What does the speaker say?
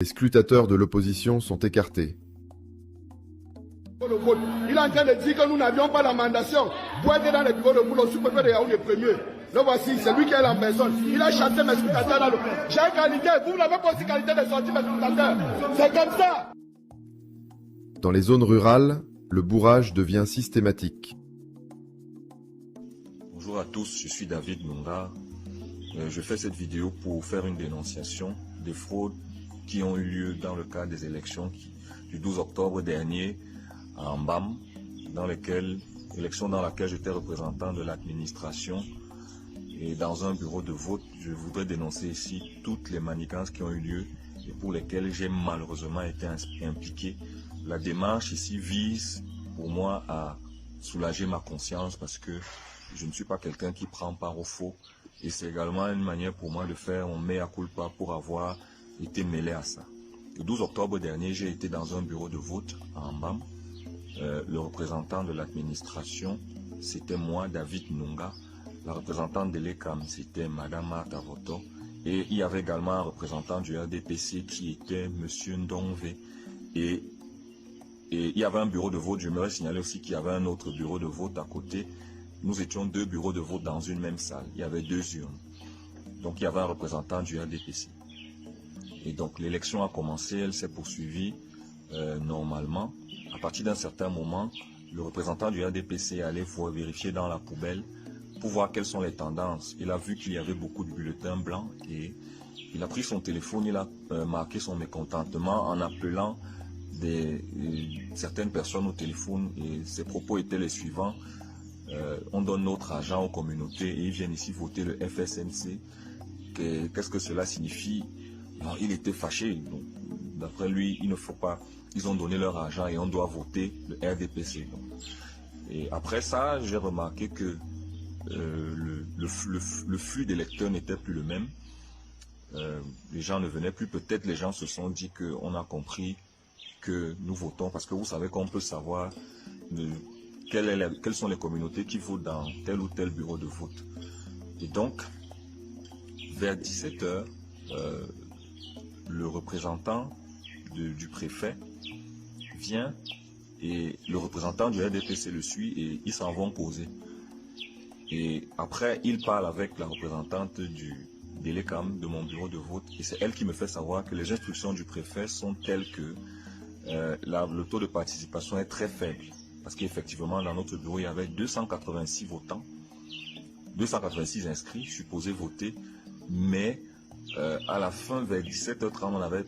Les scrutateurs de l'opposition sont écartés. Il est en train de dire que nous n'avions pas la mandation. Vous êtes dans les bureaux de boulot, sous-préfet de Yaoundé premier. Le voici, c'est lui qui est la personne. Il a chassé mes scrutateurs dans le... J'ai qualité, vous n'avez pas aussi qualité de sortir mes scrutateurs. C'est comme ça. Dans les zones rurales, le bourrage devient systématique. Bonjour à tous, je suis David Nunga. Je fais cette vidéo pour faire une dénonciation des fraudes qui ont eu lieu dans le cadre des élections du 12 octobre dernier à Mbam, élection dans laquelle j'étais représentant de l'administration. Et dans un bureau de vote, je voudrais dénoncer ici toutes les manigances qui ont eu lieu et pour lesquelles j'ai malheureusement été impliqué. La démarche ici vise pour moi à soulager ma conscience parce que je ne suis pas quelqu'un qui prend part au faux. Et c'est également une manière pour moi de faire un mea culpa pour avoir été mêlé à ça. Le 12 octobre dernier, j'ai été dans un bureau de vote à Mbam. Le représentant de l'administration, c'était moi, David Nunga. La représentante de l'ECAM, c'était Madame Martha Voto. Et il y avait également un représentant du RDPC qui était Monsieur Ndongve. Et il y avait un bureau de vote. J'aimerais signaler aussi qu'il y avait un autre bureau de vote à côté. Nous étions deux bureaux de vote dans une même salle. Il y avait deux urnes. Donc il y avait un représentant du RDPC. Et donc l'élection a commencé, elle s'est poursuivie normalement. À partir d'un certain moment, le représentant du RDPC allait vérifier dans la poubelle pour voir quelles sont les tendances. Il a vu qu'il y avait beaucoup de bulletins blancs et il a pris son téléphone, il a marqué son mécontentement en appelant certaines personnes au téléphone et ses propos étaient les suivants. On donne notre argent aux communautés et ils viennent ici voter le FSNC. Qu'est-ce que cela signifie? Alors, il était fâché. D'après lui, il ne faut pas. Ils ont donné leur argent et on doit voter le RDPC. Et après ça, j'ai remarqué que le flux d'électeurs n'était plus le même. Les gens ne venaient plus. Peut-être les gens se sont dit qu'on a compris que nous votons. Parce que vous savez qu'on peut savoir quelles sont les communautés qui votent dans tel ou tel bureau de vote. Et donc, vers 17 h, le représentant du préfet vient et le représentant du RDPC le suit et ils s'en vont causer. Et après, il parle avec la représentante de l'ECAM, de mon bureau de vote, et c'est elle qui me fait savoir que les instructions du préfet sont telles que le taux de participation est très faible. Parce qu'effectivement, dans notre bureau, il y avait 286 votants, 286 inscrits, supposés voter, mais à la fin, vers 17 h 30, on avait